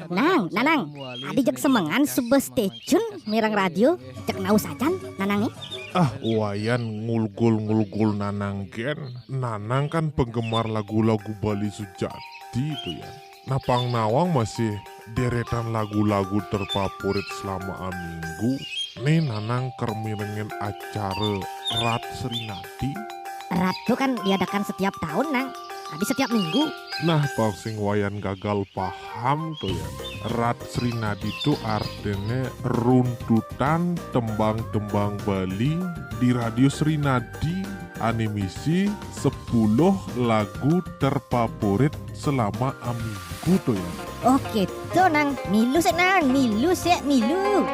Nanang, adi jek semengan subes stasiun mirang radio cek naus acan Nanang Wayan ngulgul Nanang gen. Nanang kan penggemar lagu-lagu Bali Sujati itu ya. Napang nawang masih deretan lagu-lagu terfavorit selama minggu. Nih Nanang kermirengen acara Rat Serinati. Rat itu kan diadakan setiap tahun Nang, habis setiap minggu. Nah, pausing wayan gagal paham tuh ya. Rat Srinadi itu artinya runtutan tembang-tembang Bali di Radio Srinadi. Animisi 10 lagu terfavorit selama minggu tuh ya. Oke tuh Nang, milu sih Nang, milu.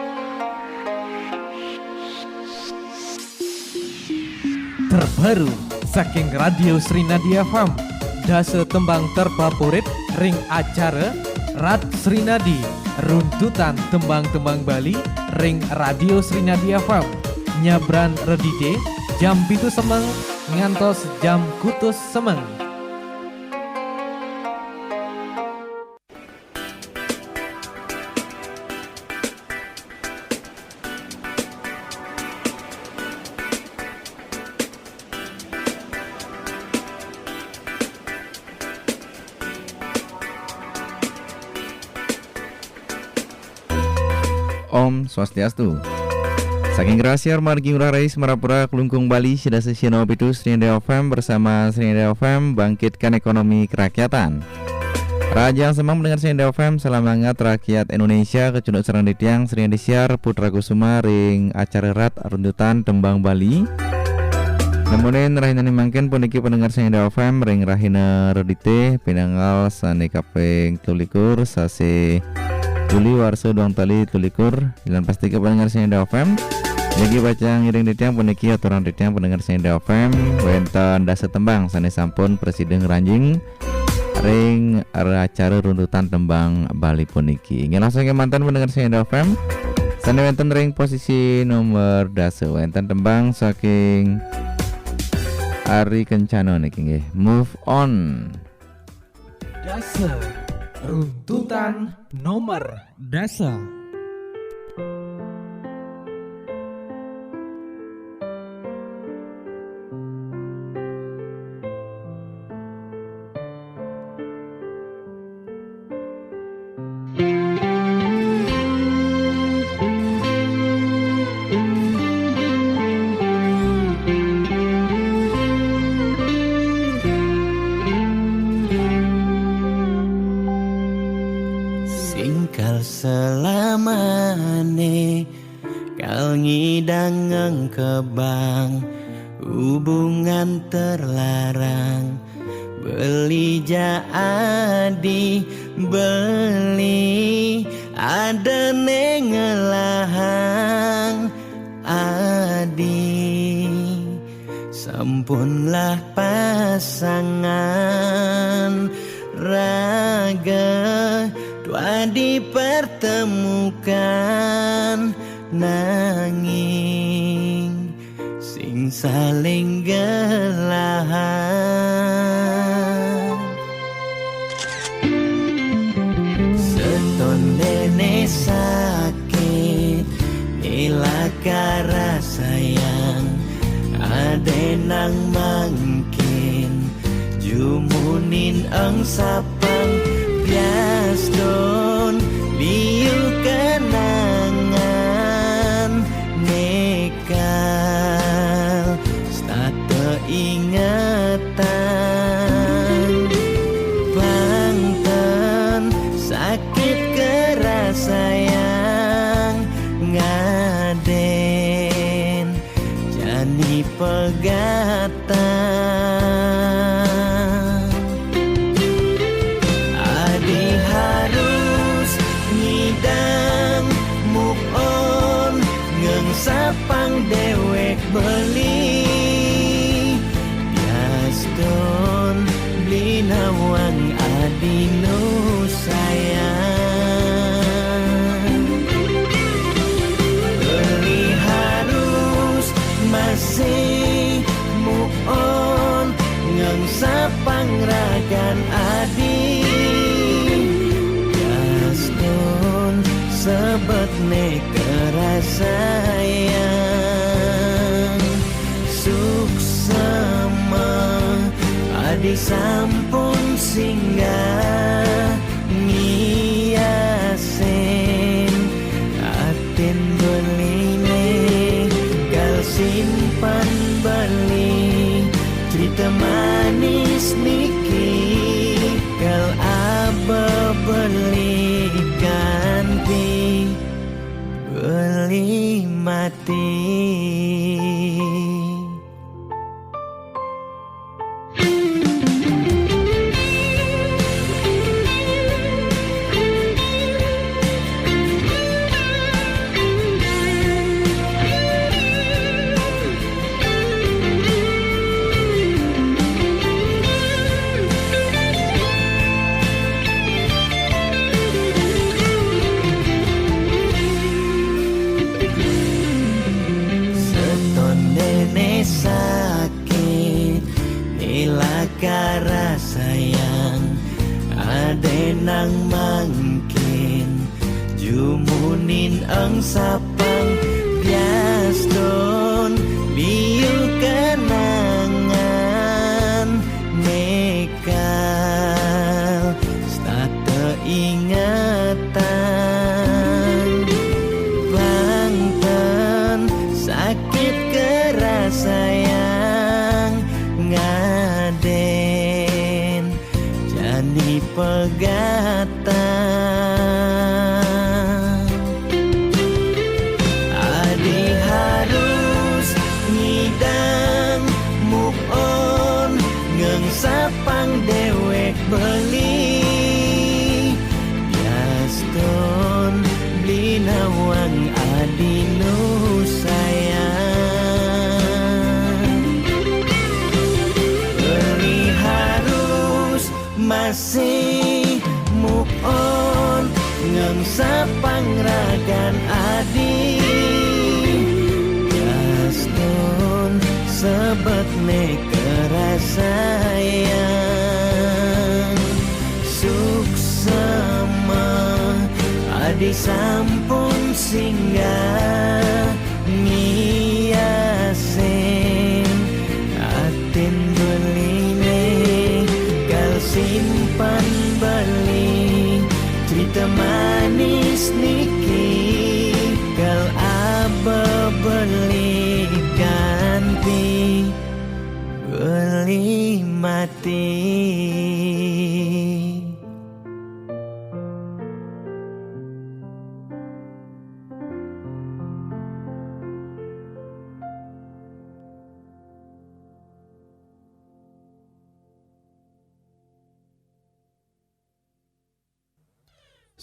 Terbaru saking Radio Srinadi FM, dase tembang terfavorit ring acara Rat Srinadi, runtutan tembang-tembang Bali ring Radio Srinadi FM. Nyabran redide jam 7 semeng ngantos jam kutus semeng. Om Swastiastu. Saking rahasia margi urarai Semarapura Kelungkung Bali Sida Sesino Pitu Srinada FM bersama Srinada FM bangkitkan ekonomi kerakyatan. Raja Semang mendengar Srinada FM, salam hangat rakyat Indonesia kecunduk serang ditiang Srinada Siar Putra Kusuma ring acara rat runtutan tembang Bali. Namunin rahina mangken puniki pendengar Srinada FM ring rahina redite pinanggal sane kaping 21 sase Juli warso doang tali tulikur jalan pasti ke pendengar Srinada FM. Lagi baca ngiring ditiang puniki aturan ditiang pendengar Srinada FM wenten dasa tembang sane sampun presiden ranjing ring acara runtutan tembang Bali puniki. Ingin langsung ke mantan pendengar Srinada FM sane wenten ring posisi nomor dasa wenten tembang saking Ari Kencano niki nggih. Move on. Dasa runtutan nomor dasa. Selamane kal ngidang kebang hubungan terlarang beli jadi beli ada nengelahang adi sampunlah pasangan raga dua dipertemukan nanging sing saling gelahan setondene sakit nilakara sayang adenang mangkin jumunin ang sapang bias don liu kenangan nekal stata ingatan bangten sakit keras sayang ngaden jani pegatan sapang dewek beli biaston beli nawang adino sayang beli harus masih move on ngang sapang ragan adi biaston sayang suksema adi sampun singgah ngiasen aten beline kal simpan balik cerita manis niki kal aba beli ganti beli mati. Sakit nilakara sayang adenang mangkin jumunin ang sapang biaston liu kenangan nekal stata ingatan bangtan sakit keras sayang ngaden jani pegatan adi harus ngidang move on ngengsapang dewek beli biaston beli nawang adi nu sayang masih move on ngengsapang ragan adi Gaston sebet kerasayang suksema adi sampun singgah ngiasen aten beline simpan balik cerita manis niki kal aba beli ganti beli mati.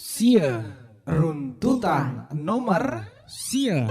Sia runtutan nomor sia.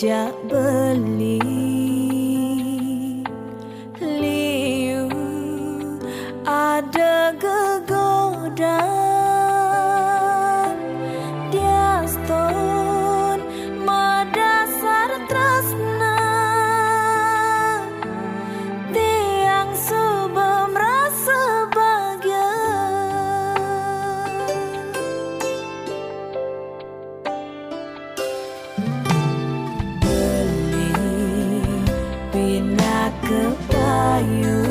Jak beli liu ada gegoda diaston madasar tresna tiang sebab rasa bahagia ke payu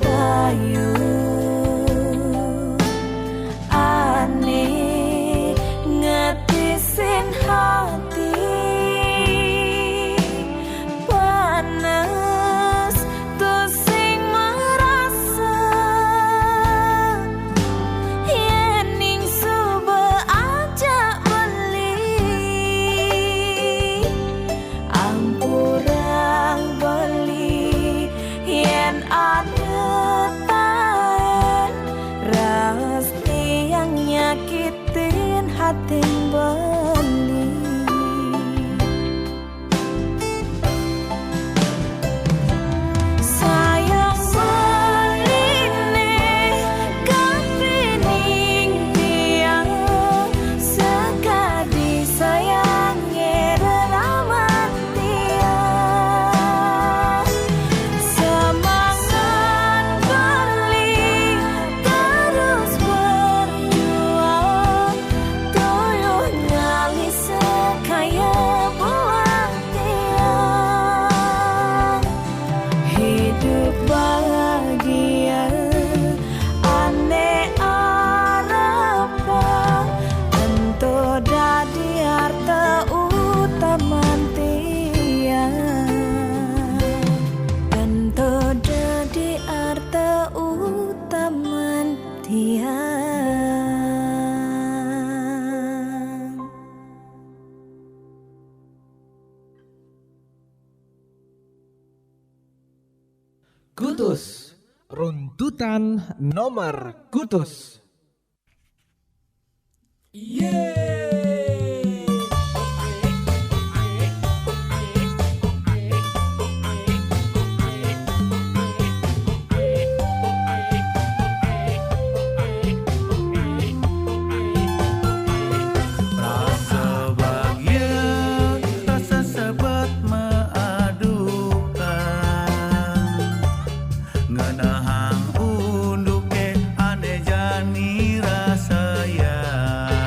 payu ane ngetisin hati panas tuh sing merasa yening suba aja beli ampurang beli yen ada taen rasti yang nyakitin hati beli sayang beline kapining dia sekadi sayang ngeramat dia semangat beli terus berjuang toyo nyali sekaya buang tiang hidup bahagia ane arapa ento dadi harta utaman tiang ento dadi harta utaman tiang. Kutus, runtutan nomor Kutus. Rasa bahagia, rasa sebat mengadukan ngenahang unduke ane jani rasa sayang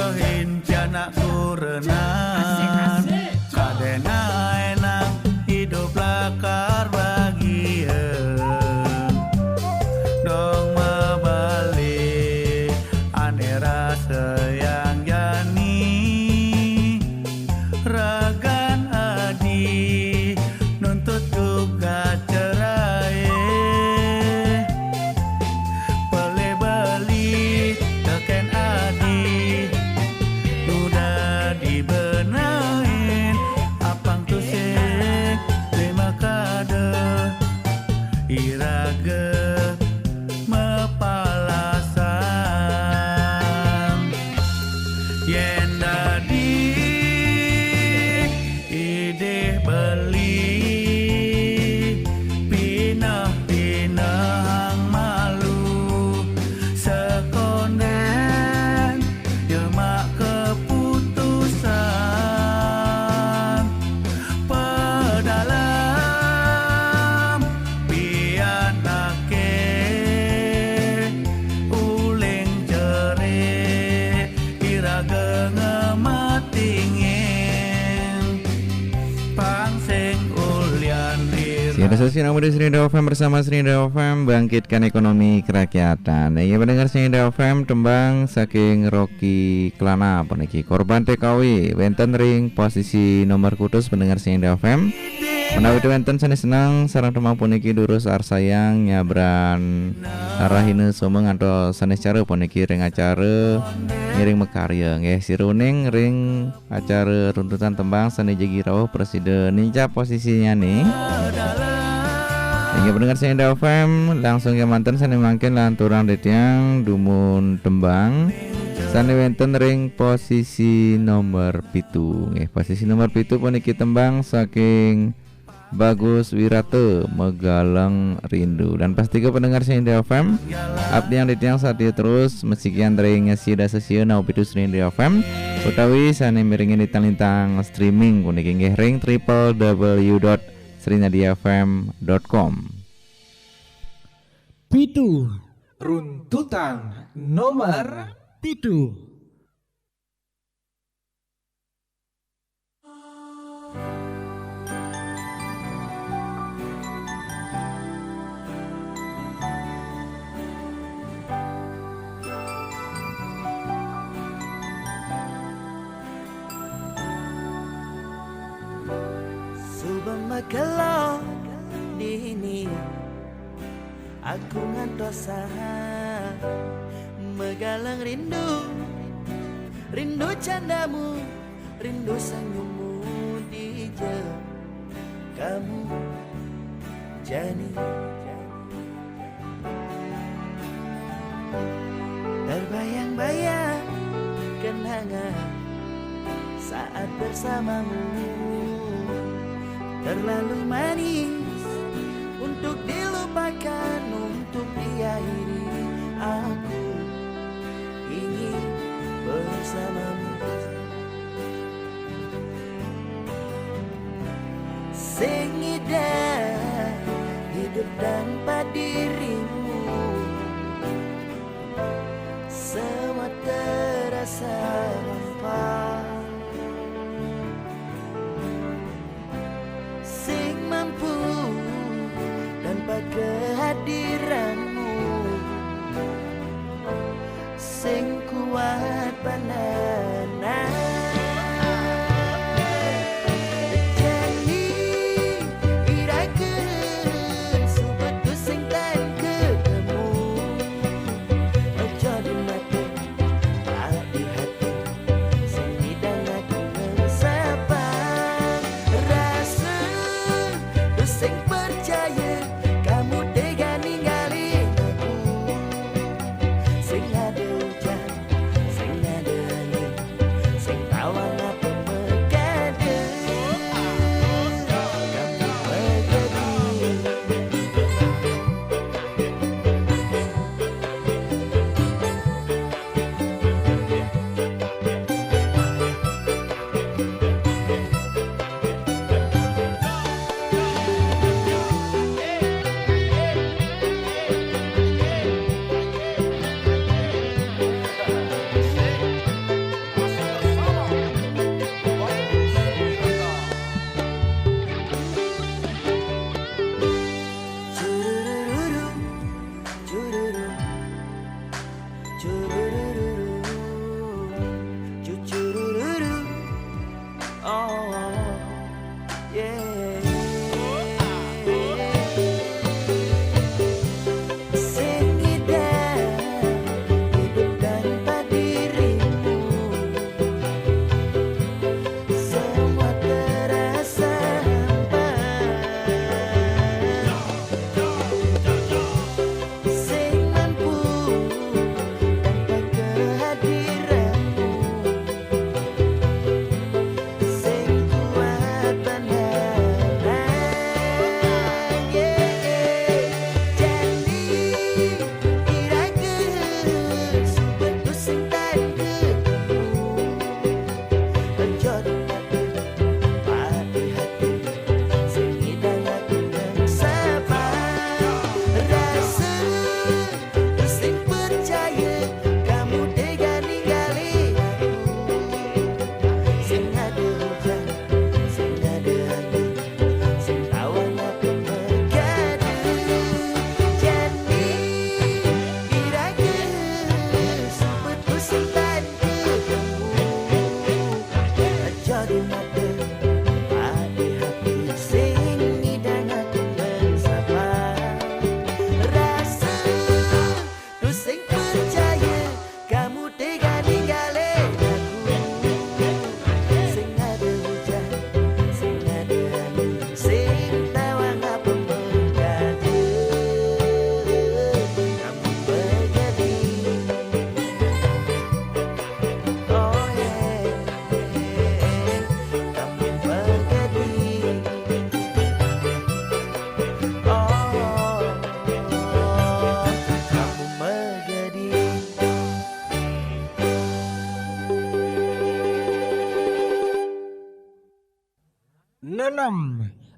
kehincana kurenan kadena enang hidup lakar bahagia dong mebalik ane rasa yang jani ragan adi nuntut juga cerai boleh beli teken adi udah dibenahin apang tusik terima kade iraga mepalasan yen dadi ide beli pinah-pinah malu sekonden jelma keputusan pedalam pianake uling cere iraga ngematingin pangsing ulian Siaran sosial muda Srinada FM bersama Srinada FM bangkitkan ekonomi kerakyatan. Ya pendengar Srinada FM tembang saking Rocky Klana puniki korban TKW wenten ring posisi nomor kutus pendengar Srinada FM. Menawi wenten sanes senang sareng tembang puniki durus arsayang nyabran arahine someng atau sanes cara puniki ring acara ngiring mekarya nggih siruning ring acara runtutan tembang sane jegi rawuh presiden ninja posisinya nih. Hingga pendengar Srinada FM langsung ke manten sane mangken lan turang detiang dumun tembang sane wenten ring posisi nomor 7 nggih posisi nomor 7 puniki tembang saking Bagus Wirate Megalang Rindu dan pastikan pendengar Srinada FM abdi yang ditiang saat dia terus meskian ring sida sesieun naupitu Srinada FM utawi sane miringin lintang streaming puniki nggih ring www.srinadiafm.com. Pitu runtutan nomor pitu. Subang magelang dini aku ngantos megalang rindu rindu candamu rindu senyummu di kamu Jani terbayang-bayang kenangan saat bersamamu terlalu manis untuk dilupakan, untuk diakhiri. Aku ingin bersamamu. Sengida hidup tanpa dirimu, semua terasa hampa. Mampu tanpa kehadiranmu, sing kuat panana. Jadi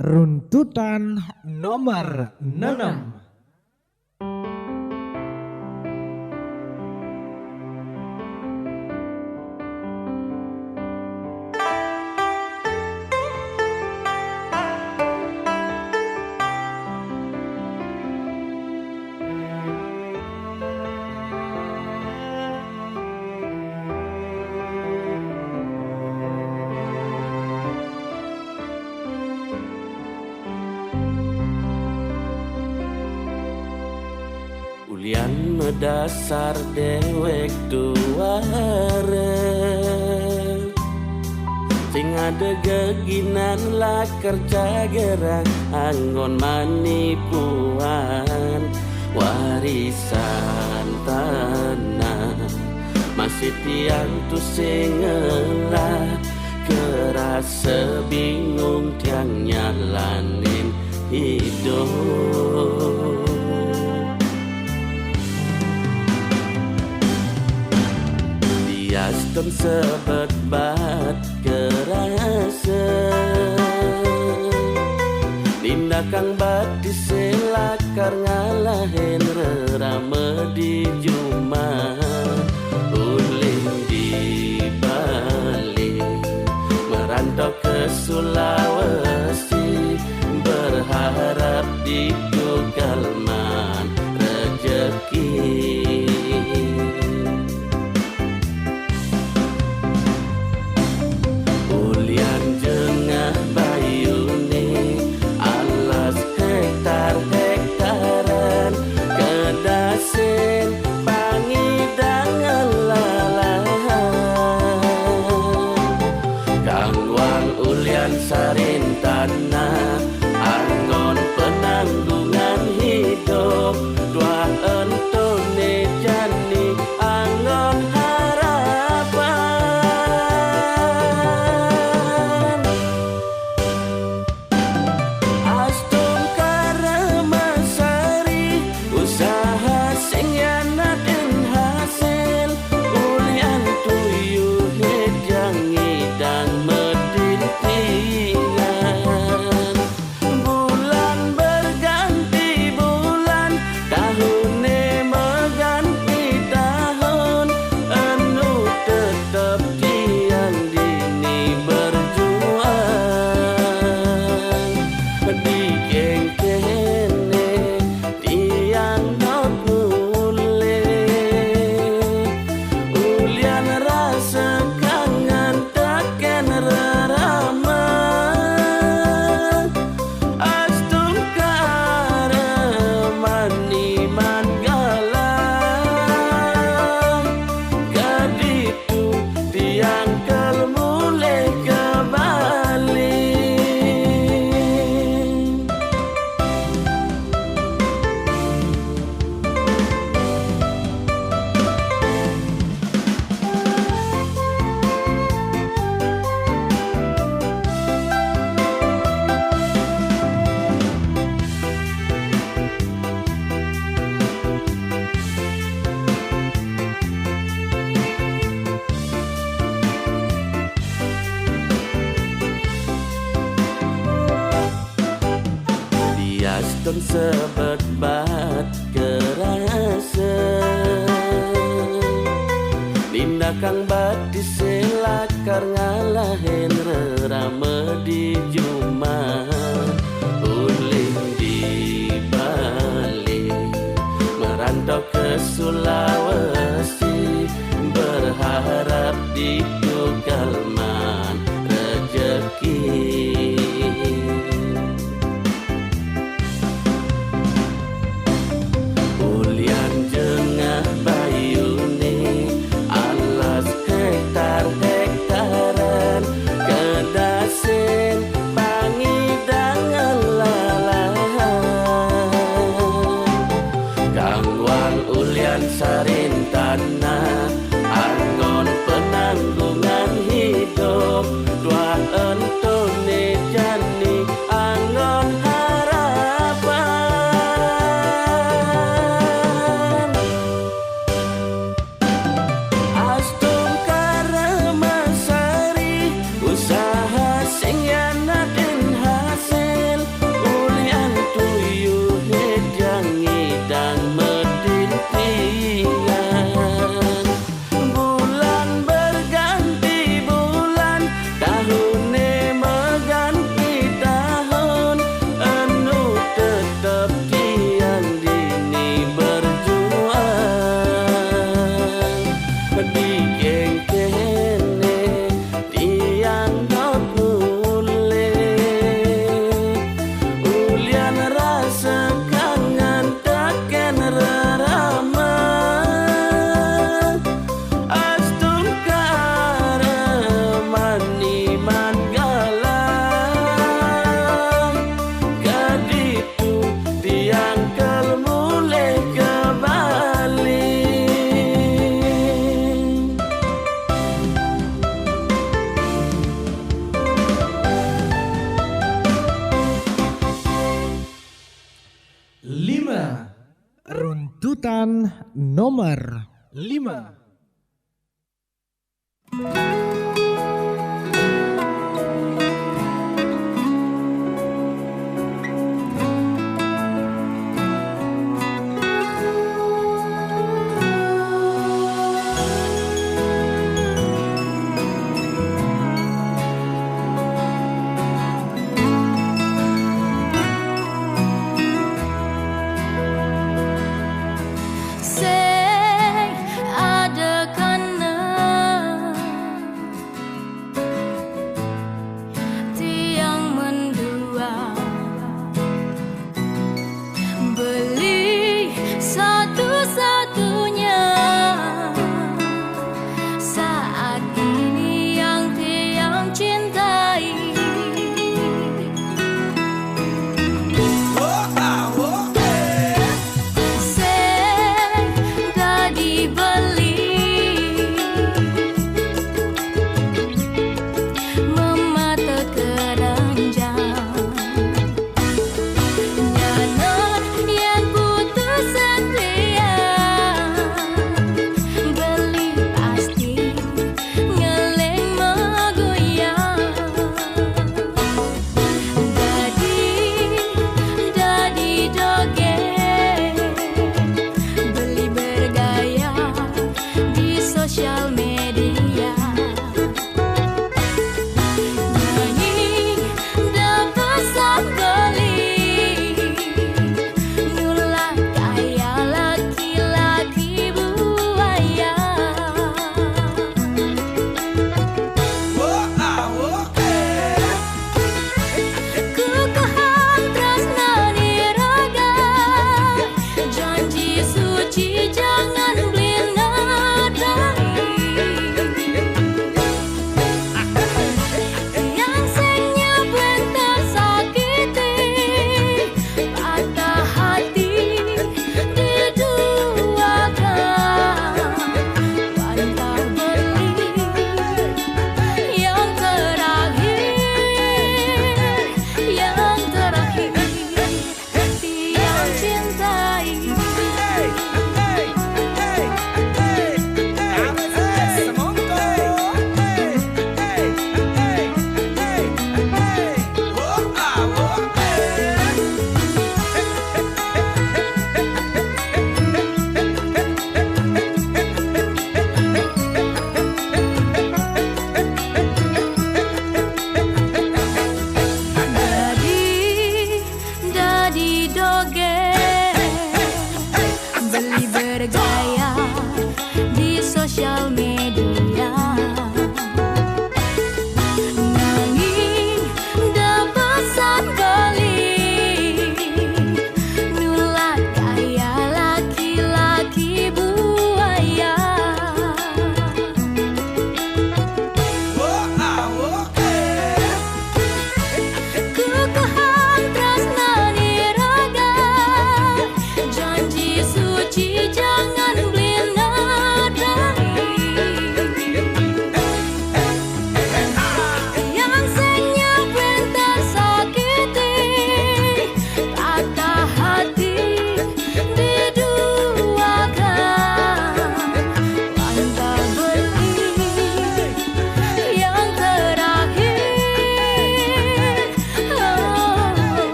Runtutan nomor 6. Ulian medasar dewek tuare sing ada geginan lah kerja gerang anggon manipuan warisan tanah masih tiang tu sing ngelah kerasa bingung tiang nyalanin hidup. Yaston sebet bat kerasa Dinda kang bat diselakar ngalahin rerame di Juma Uling di Bali merantau ke Sulawesi berharap di Tugalman rezeki hektar-hektaran kedasin pangidangan lalahan gangwang ulian sarintana anggon penanggungan hidup dua entone jani anggon harapan astum karamasari usaha sing yana den hasil ulian tuyu hedang ngidang medintingan bulan berganti bulan tahune mengganti tahun anu tetep tiang dini berjuang di geng kene tiang not mule ulian rasa kangen taken rerama astum karemani mangalang kaditu tiang kelmule kembali. Yaston sebet bat kerasa Dinda kang bat diselakar ngalahin rerame di Juma Uling di Bali merantau ke Sulawesi berharap di Tugalman rezeki ulian jengah bayuni alas hektar-hektaran kedasin pangidangan lalahan gangwang ulian sarintana anggon penanggung 5. Runtutan nomor 5.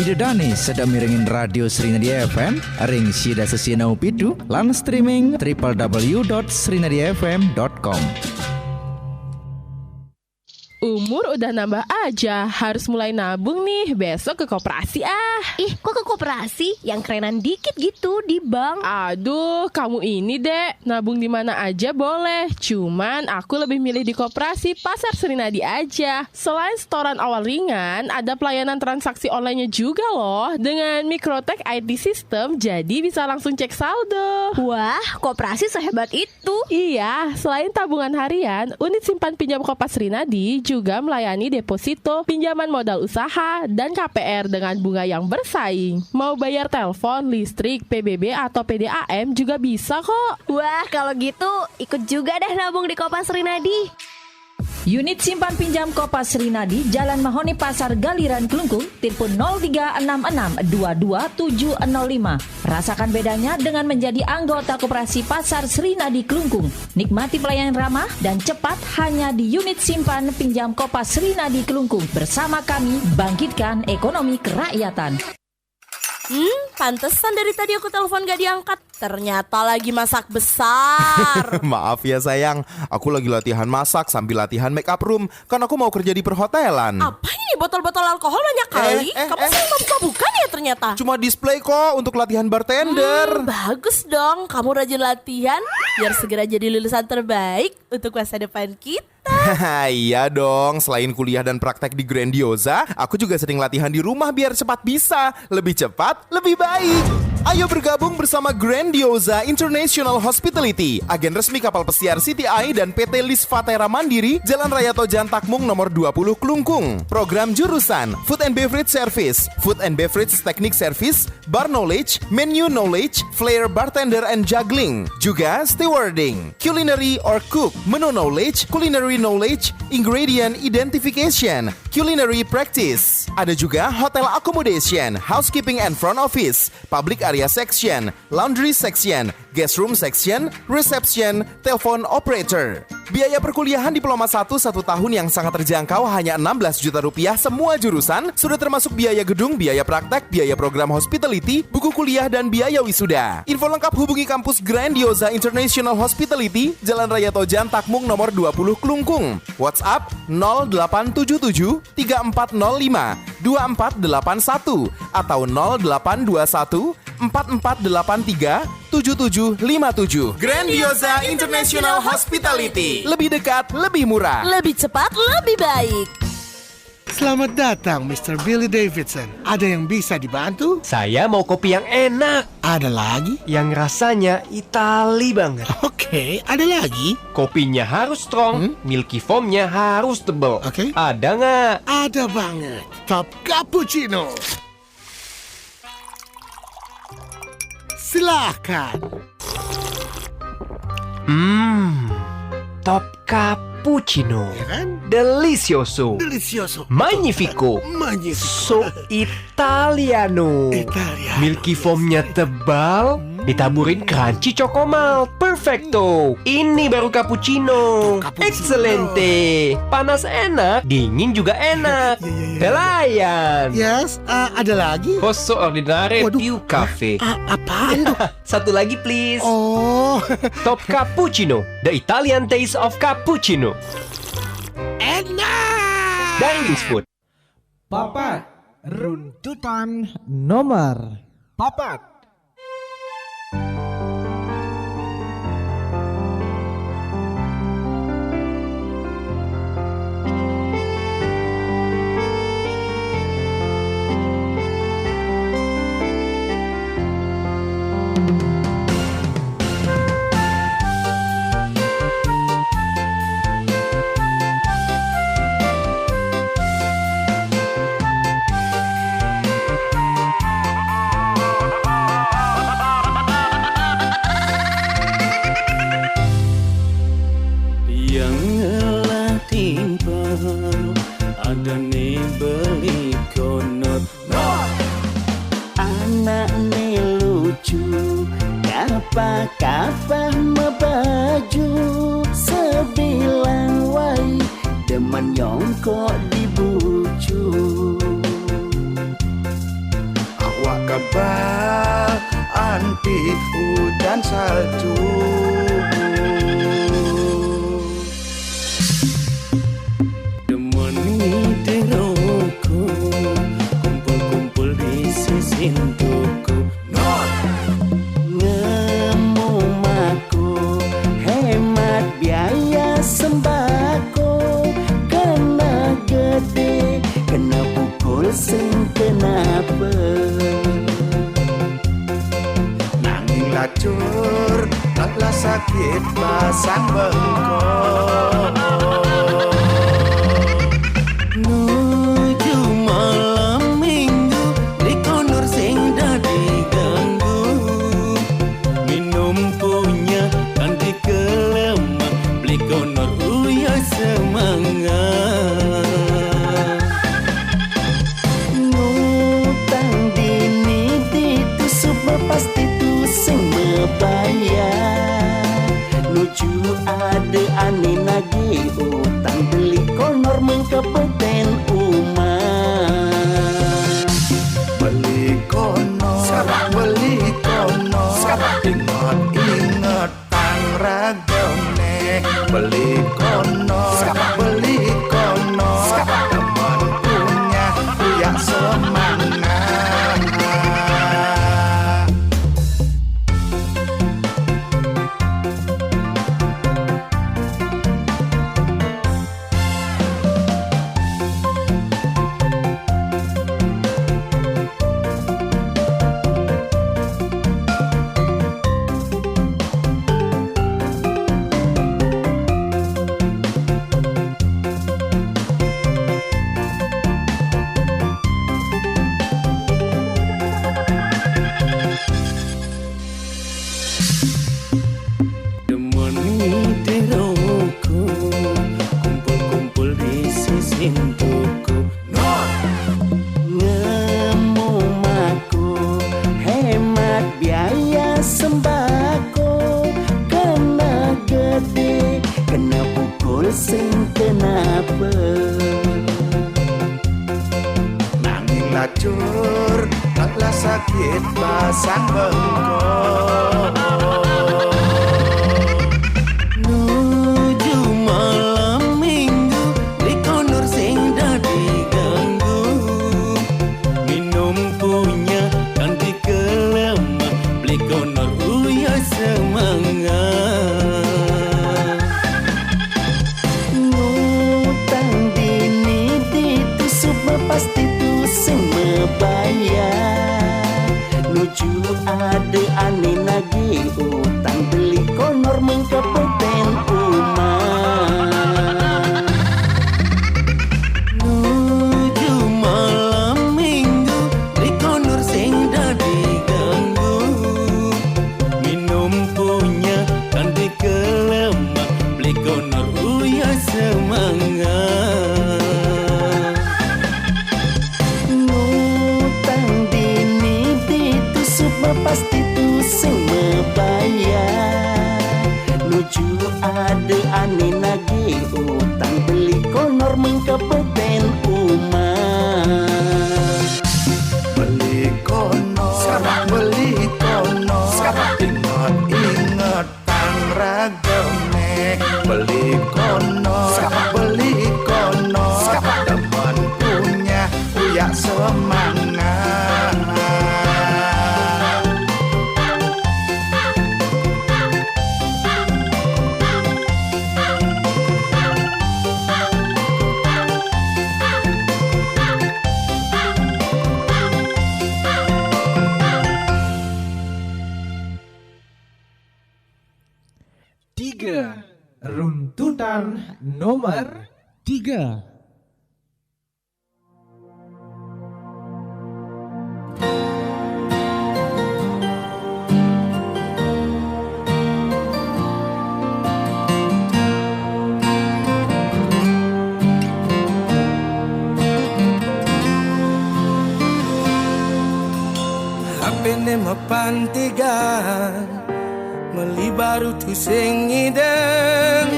Ide Dani sedang miringin radio Srinadia FM, ring sida sesinau pitu, lan streaming www.srinadiafm.com. umur udah nambah aja. Harus mulai nabung nih, besok ke koperasi ah. Ih, kok ke koperasi? Yang kerenan dikit gitu, di bank. Aduh, kamu ini dek, nabung di mana aja boleh. Cuman aku lebih milih di koperasi Pasar Serinadi aja. Selain setoran awal ringan, ada pelayanan transaksi online-nya juga loh. Dengan Microtech IT System, jadi bisa langsung cek saldo. Wah, koperasi sehebat itu. Iya, selain tabungan harian, unit simpan pinjam Kopas Serinadi juga melayani deposito, pinjaman modal usaha, dan KPR dengan bunga yang bersaing. Mau bayar telepon, listrik, PBB, atau PDAM juga bisa kok. Wah, kalau gitu ikut juga deh nabung di Kopas Serinadi. Unit simpan pinjam Kopas Serinadi, Jalan Mahoni Pasar Galiran Kelungkung, telepon 0366227705. Rasakan bedanya dengan menjadi anggota Koperasi Pasar Serinadi Kelungkung. Nikmati pelayanan ramah dan cepat hanya di unit simpan pinjam Kopas Serinadi Kelungkung. Bersama kami, bangkitkan ekonomi kerakyatan. Pantesan dari tadi aku telepon gak diangkat. Ternyata lagi masak besar. Maaf ya sayang, aku lagi latihan masak sambil latihan make up room. Kan aku mau kerja di perhotelan. Apa ini botol-botol alkohol banyak kali? Kamu sering buka-bukan ya ternyata? Cuma display kok untuk latihan bartender. Bagus dong, kamu rajin latihan biar segera jadi lulusan terbaik untuk masa depan kita. Iya dong, selain kuliah dan praktek di Grandiosa, aku juga sering latihan di rumah biar cepat bisa. Lebih cepat, lebih baik. Ayo bergabung bersama Grandiosa International Hospitality, agen resmi kapal pesiar CTI dan PT Lis Fatera Mandiri, Jalan Raya Tojan Takmung nomor 20 Kelungkung. Program jurusan Food and Beverage Service, Food and Beverage Technique Service, Bar Knowledge, Menu Knowledge, Flair Bartender and Juggling. Juga Stewarding, Culinary or Cook, Menu Knowledge, Culinary Knowledge, Ingredient Identification, Culinary Practice. Ada juga Hotel Accommodation, Housekeeping and Front Office, Public Area Section, Laundry Section, Guest Room Section, Reception, Telepon Operator. Biaya perkuliahan Diploma 1 tahun yang sangat terjangkau hanya 16 juta rupiah semua jurusan, sudah termasuk biaya gedung, biaya praktek, biaya program hospitality, buku kuliah, dan biaya wisuda. Info lengkap hubungi kampus Grandiosa International Hospitality, Jalan Raya Tojan Takmung nomor 20 Kelungkung. WhatsApp 0877 3405 2481 atau 0821 4483 7757. Grandiosa International Hospitality. Lebih dekat, lebih murah, lebih cepat, lebih baik. Selamat datang Mr. Billy Davidson. Ada yang bisa dibantu? Saya mau kopi yang enak. Ada lagi? Yang rasanya Itali banget. Oke, ada lagi? Kopinya harus strong, milky foamnya harus tebal. Oke. Ada nggak? Ada banget. Top Cappuccino. Silakan. Top Cappuccino. Ya kan? Delicioso. Delicioso. Magnifico. So Italiano. Milky foamnya tebal, ditaburin crunchy choco-malt. Perfecto. Ini baru cappuccino. Excelente. Panas enak, dingin juga enak. Pelayan. Yes, ada lagi? Posso ordinare più caffè. Apaan tuh? Satu lagi please. Oh. Top Cappuccino, the Italian taste of cappuccino. Enak. Dari Wings Food. Papat, runtutan nomor 4. Kapah mebaju sebilang wai demen nyongkok di bucu. Awak kebal anti udan salju. kenapa nanging lacur taklah sakit pasang bengkok nuju malam minggu liko nur sing dadi ganggu minum punya kan dikelemak liko nur uya semangat ngutang dini ditusuk pasti tu sing membayar nuju ada ane nagi utang beli konor mengkepeten umat beli kono ingat tang ragone beli kono teman punya uyak semangat lacur taklah sakit pasang bengkok nuju malam minggu liko nur sing dadi ganggu minum punya kan dikelemak liko nur uya semangat ngutang dini ditusuk pasti tu sing membayar nuju ada ane nagi utang beli konor mengkepeten umat nuju malam minggu liko nur sing dadi ganggu minum punya kan dikelemak beli konor uya semangat pasti tu sing membayar nuju ada ane nagi utang beli konor mengkepeten umat beli kono ingat tang ragone beli kono teman punya uyak semangat Runtutan nomor 3. Apene mapantigan meli baru tu sing ideng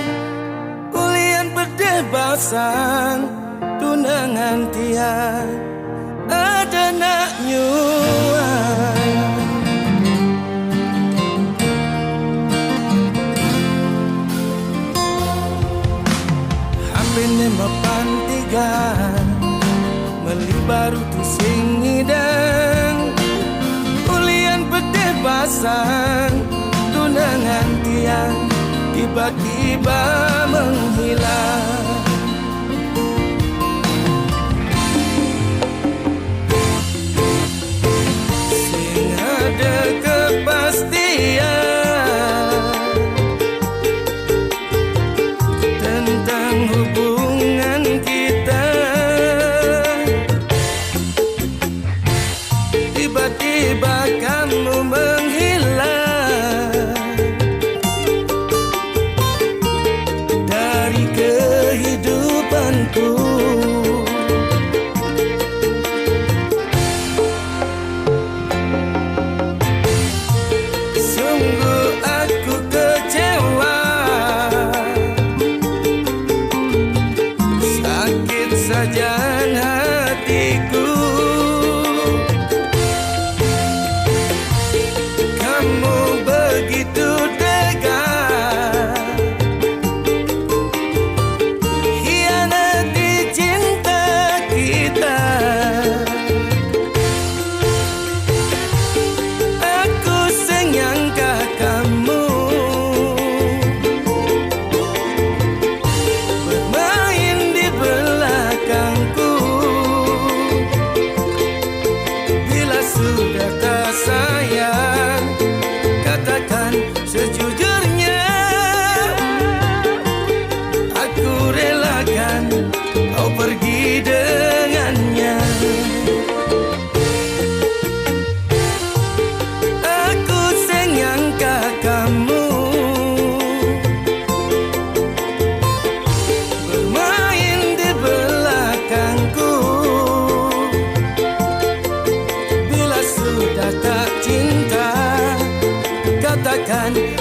ulian perdebasan tunangan tiang ada nak nyuan apene mapantigan meli baru tu sing ideng ulian perdebasan tunangan tiang tiba-tiba menghilang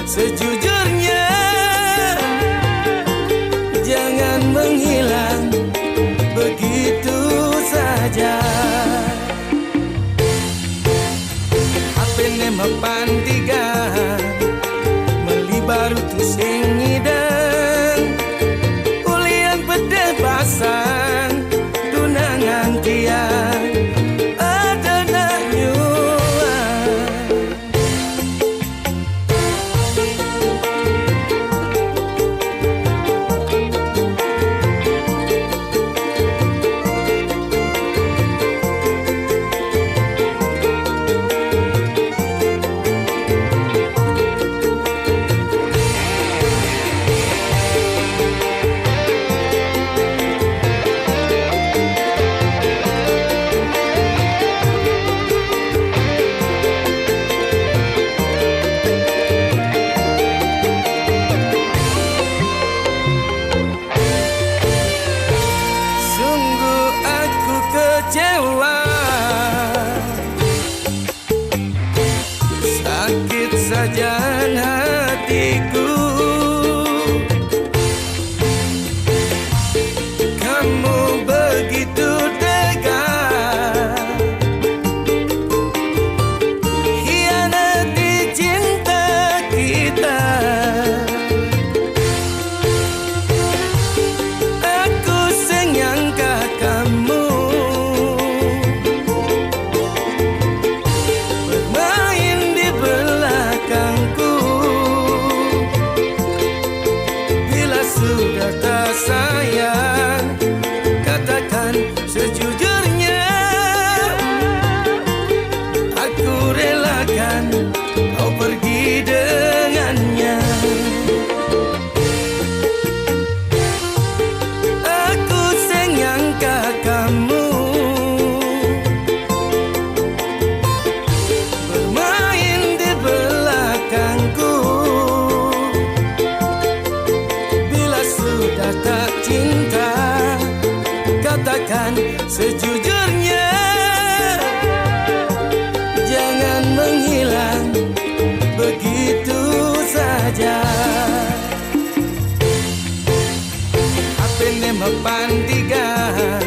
sejujurnya jangan menghilang begitu saja. Apene mapantigan melibaru tu sing ngideng ulian pedeh pasang tunangan tiang ada nak nyuang. Sakit saja hatiku, kamu begitu tega hianati cinta kita. Aku senyangka kamu sudah tak sayang, katakan sejujurnya. Aku relakan kau pergi dengannya. Aku senyangka kamu bermain di belakangku. Sudah tak cinta, katakan sejujurnya. Jangan menghilang begitu saja. Apene mapantigan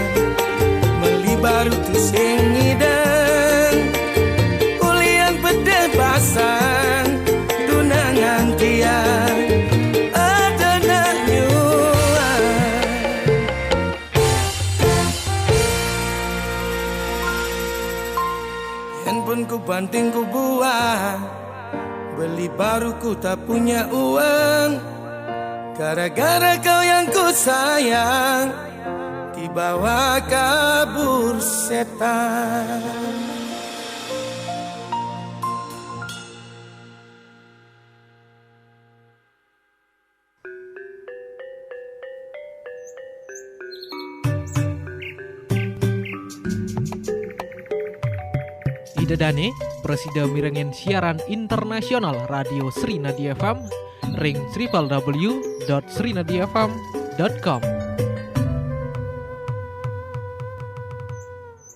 melibaru tu sing ngideng ulian pedeh pasang tunangan tiang. Handphone ku banting ku buang, beli baru ku tak punya uang. Gara-gara kau yang ku sayang dibawa kabur setan. Idedane, Presida mirengen siaran internasional Radio Srinadi FM, ring www.srinadifm.com.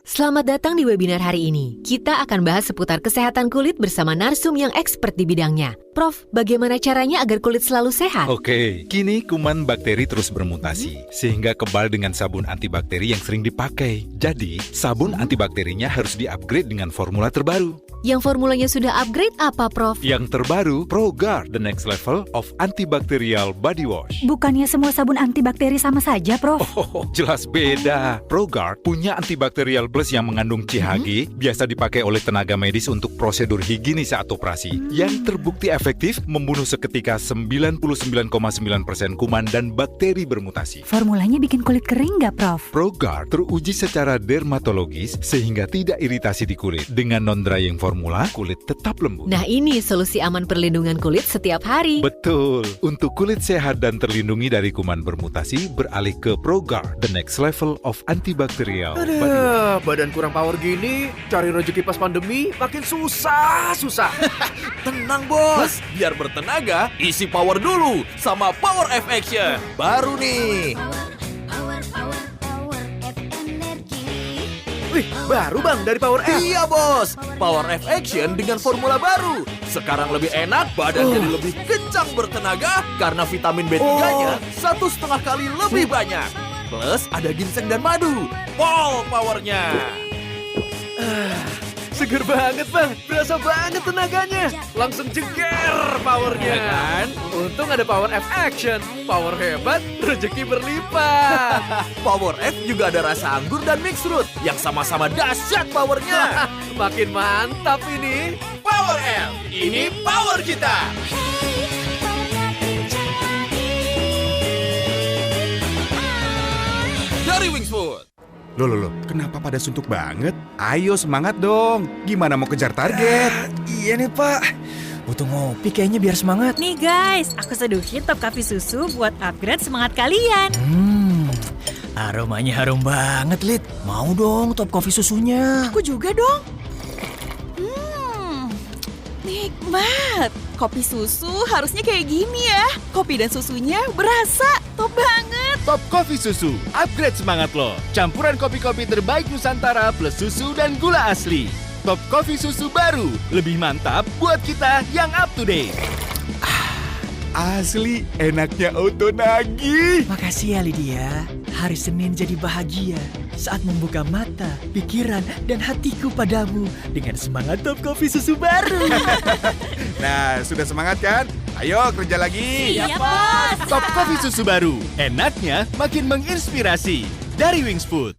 Selamat datang di webinar hari ini. Kita akan bahas seputar kesehatan kulit bersama narsum yang expert di bidangnya. Prof, bagaimana caranya agar kulit selalu sehat? Oke, kini kuman bakteri terus bermutasi, sehingga kebal dengan sabun antibakteri yang sering dipakai. Jadi, sabun antibakterinya harus di-upgrade dengan formula terbaru. Yang formulanya sudah upgrade apa, Prof? Yang terbaru, ProGuard, the next level of antibacterial body wash. Bukannya semua sabun antibakteri sama saja, Prof? Oh, jelas beda. ProGuard punya antibacterial plus yang mengandung CHG, biasa dipakai oleh tenaga medis untuk prosedur higienis saat operasi, yang terbukti efektif membunuh seketika 99,9% kuman dan bakteri bermutasi. Formulanya bikin kulit kering nggak, Prof? ProGuard teruji secara dermatologis sehingga tidak iritasi di kulit. Dengan non-drying formula, kulit tetap lembut. Nah, ini solusi aman perlindungan kulit setiap hari. Betul. Untuk kulit sehat dan terlindungi dari kuman bermutasi, beralih ke ProGuard, the next level of antibacterial. Aduh, badan kurang power gini, cari rezeki pas pandemi makin susah. Tenang bos, biar bertenaga, isi power dulu sama Power F Action. Baru nih. Wih, Wih, baru bang dari Power F. Iya bos, Power F Action dengan formula baru. Sekarang lebih enak, badan jadi lebih kencang bertenaga karena vitamin B3-nya 1,5 kali lebih banyak. Plus ada ginseng dan madu. Wow, powernya. Seger banget bang, berasa banget tenaganya. Langsung jeger powernya kan. Untung ada Power F Action, power hebat, rezeki berlipat. Power F juga ada rasa anggur dan mixed fruit yang sama-sama dahsyat powernya. Makin mantap ini. Power F, ini power kita. Dari Wings Food. Loh, kenapa pada suntuk banget? Ayo semangat dong. Gimana mau kejar target? Iya nih Pak, butuh ngopi kayaknya biar semangat. Nih guys, aku seduhin Top Coffee Susu buat upgrade semangat kalian. Aromanya harum banget, Lid. Mau dong Top Coffee susunya. Aku juga dong. Nikmat. Kopi susu harusnya kayak gini ya. Kopi dan susunya berasa top banget. Top Coffee Susu, upgrade semangat lo. Campuran kopi-kopi terbaik Nusantara plus susu dan gula asli. Top Coffee Susu baru, lebih mantap buat kita yang up to date. Asli, enaknya auto nagih. Makasih ya Lydia. Hari Senin jadi bahagia saat membuka mata, pikiran, dan hatiku padamu dengan semangat Top Coffee Susu baru. Nah, sudah semangat kan? Ayo kerja lagi. Siap, Bos. Top Coffee Susu baru, enaknya makin menginspirasi. Dari Wings Food.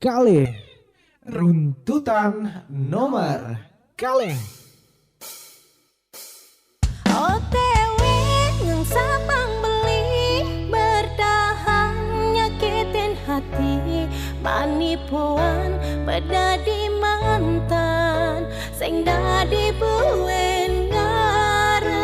Kali runtutan nomor kaleng. OTW yang sabang beli bertahan nyakitin hati panipuan bedadi mantan sing dadi buen ngarepan.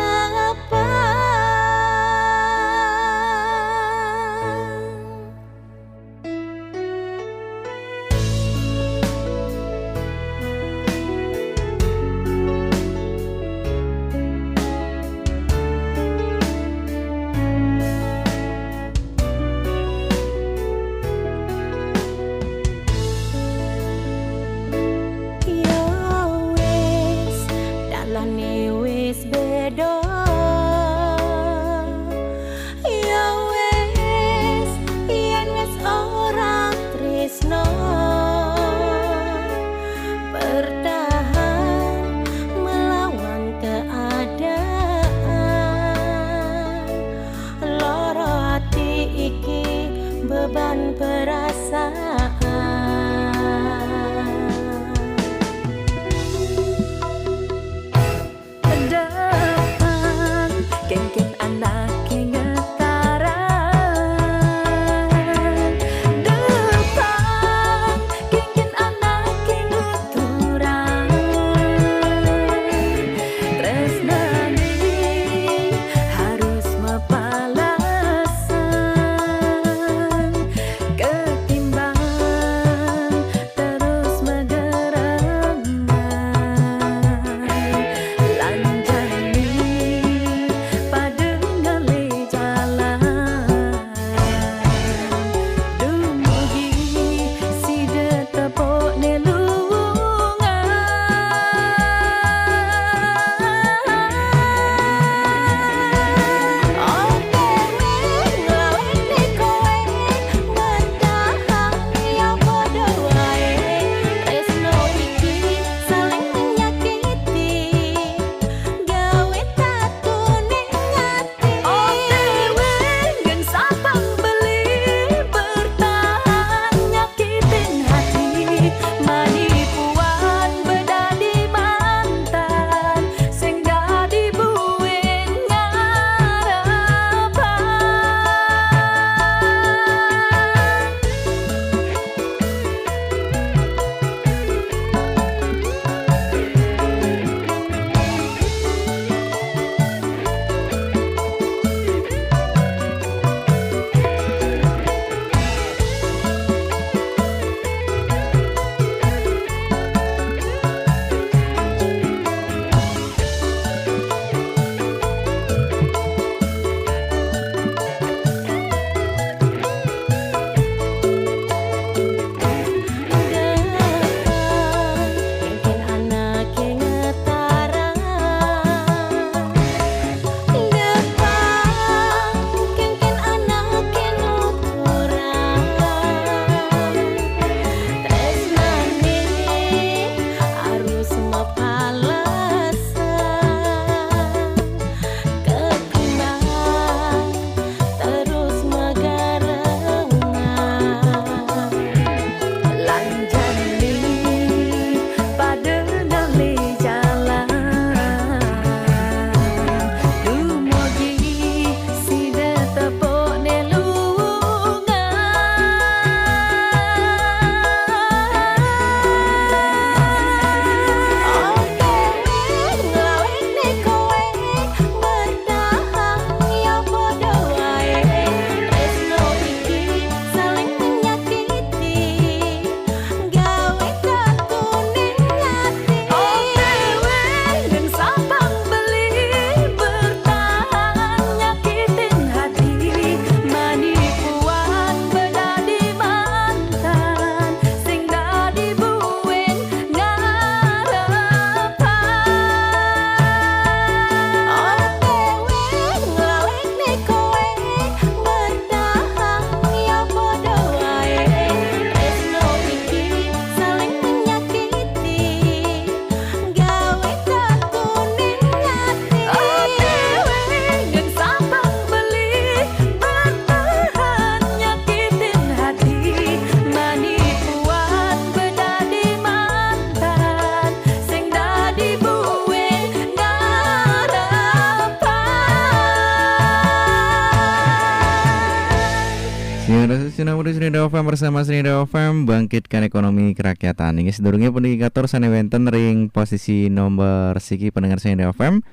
kamu di Srinada FM bersama Srinada FM bangkitkan ekonomi kerakyatan. Ini sedurungnya pendikator sane wenten ring posisi nomor siki pendengar Srinada FM.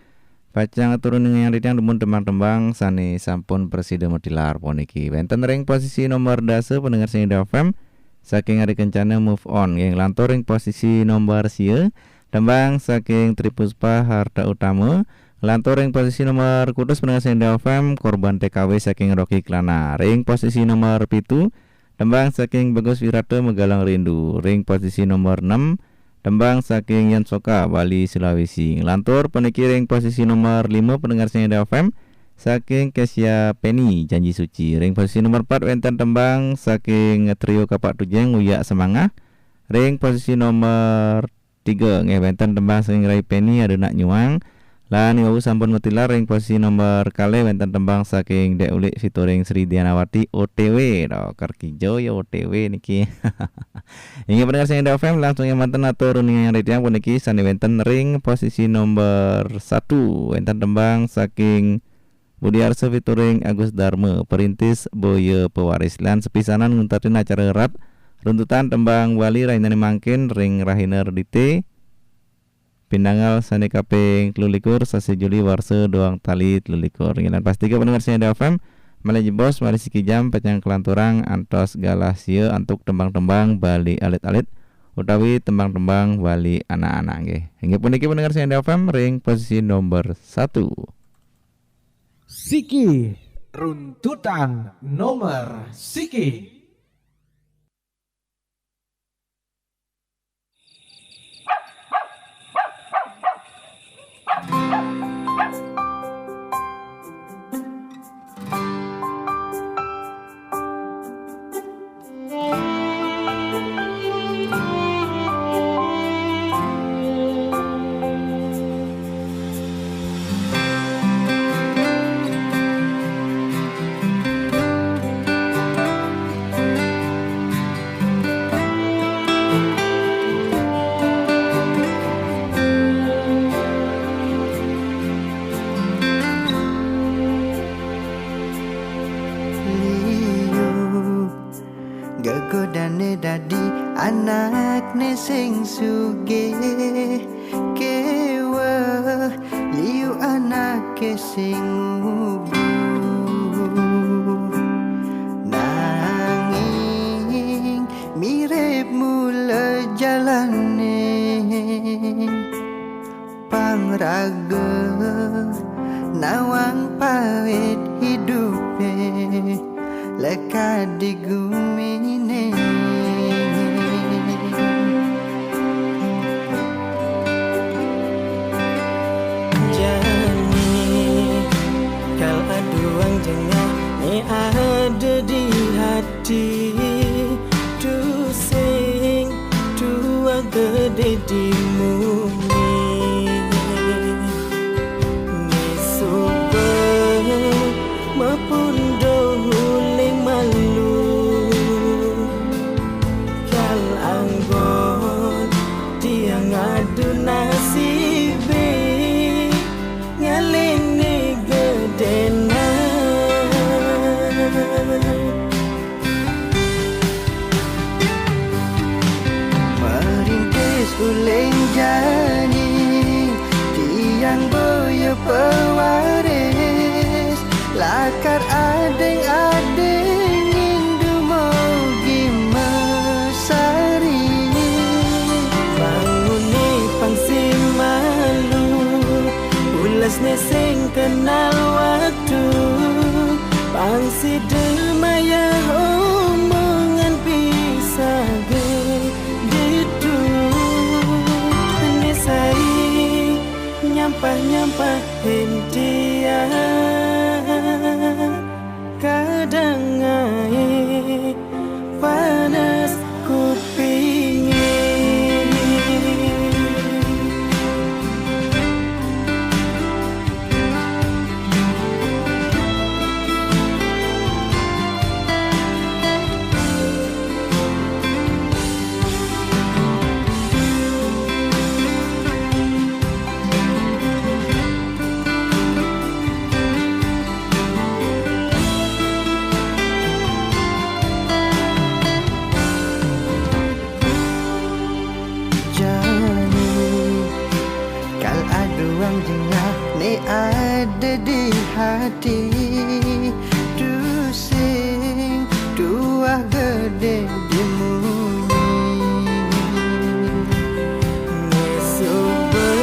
Pacang turun yang ritang demun tembang-tembang sane sampun presiden motilar poniki. Wenten ring posisi nomor dase pendengar Srinada FM. Saking hari kencana move on yang lantor ring posisi nomor sia. Tembang saking Tripuspa Harta Utama. Lantor ring posisi nomor kudus pendengar Srinada FM korban TKW saking Rocky Klana. Ring posisi nomor 7 tembang saking Bagus Wirata Megalang Rindu. Ring posisi nomor 6 tembang saking Yan Soka Bali Sulawesi. Lantor peniki ring posisi nomor 5 pendengar Srinada FM saking Kesia Penny Janji Suci. Ring posisi nomor 4 wenten tembang saking Trio Kapak Tujeng Uyak Semangah. Ring posisi nomor 3 wenten tembang saking Rai Penny Ada Nak Nyuang. Lan ngau sampun mutilar ring posisi nomor kali wenten tembang saking Dek Ulik featuring Sri Dianawati OTW do kerkijo ya OTW niki. Ingin pendengar Srinada FM langsung yang manten atau runingan yang retiang puniki sani wenten ring posisi nomor 1 wenten tembang saking Budi Arso featuring Agus Dharma perintis Boyo Pewaris. Lan sepisanan nguntatin acara erat runtutan tembang wali rainani mangkin ring rahiner dite Pindangal sani kaping 12 sasi Juli warse doang tali 12. Ngilan pasti ke pendengar Srinada FM Malih bos mari siki jam pecang kelanturang antos galasio antuk tembang-tembang Bali alit-alit utawi tembang-tembang Bali anak-anak nggih. Hingga puniki pendengar Srinada FM ring posisi nomor 1. Siki runtutan nomor siki. Dadi anak nesing suge kewa liu anak kesing ubu nanging mirip mula jalane pangraga nawang pawit hidupe leka digumine ada di hati tu sing tua gede di mumi nisuba mapundo huling malu kal anggon tiang adu nasibe ngalini gedena merintis uling jani tiang boyo pewaris lakar adeng-adeng indu mogi mesari banguni pangsi malu ulas nesing kenal waktu pangsi demaya omongan bisa gitu nesai nyampah-nyampah hentia kadang ae panas kupingin hati dusing dua gede dimunyi ngesuber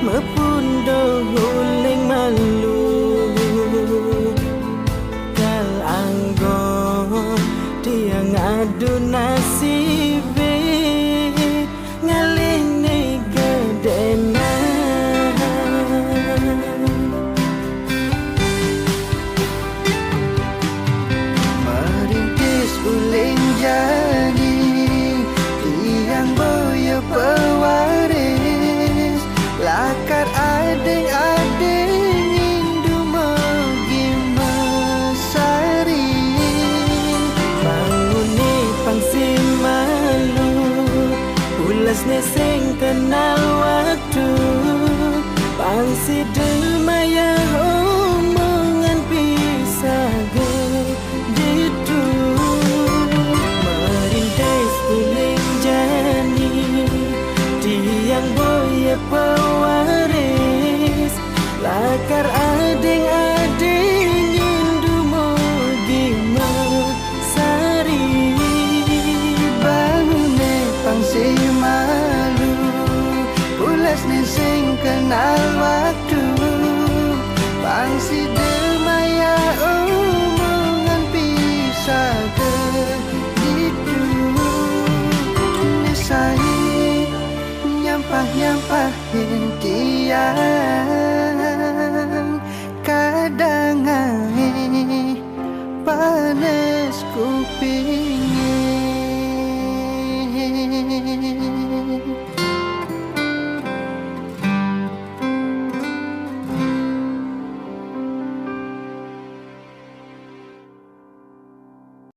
mepundo huling malu kal anggon dia ngadu nasibe ngalini gedena merintis uling jadi tiang boyo pewaris lakar ading-ading indu mogi mesari banguni pangsi malu ulas neseng kenal waktu pangsi demaya omongan bisa gitu merintis uling jani tiang boya pewaris lakar ading-ading indu mogi mesari bangune pangsi malu ulas neseng kenal waktu pangsi demaya omongan bisa gitu nesai nyampah-nyampahin tiang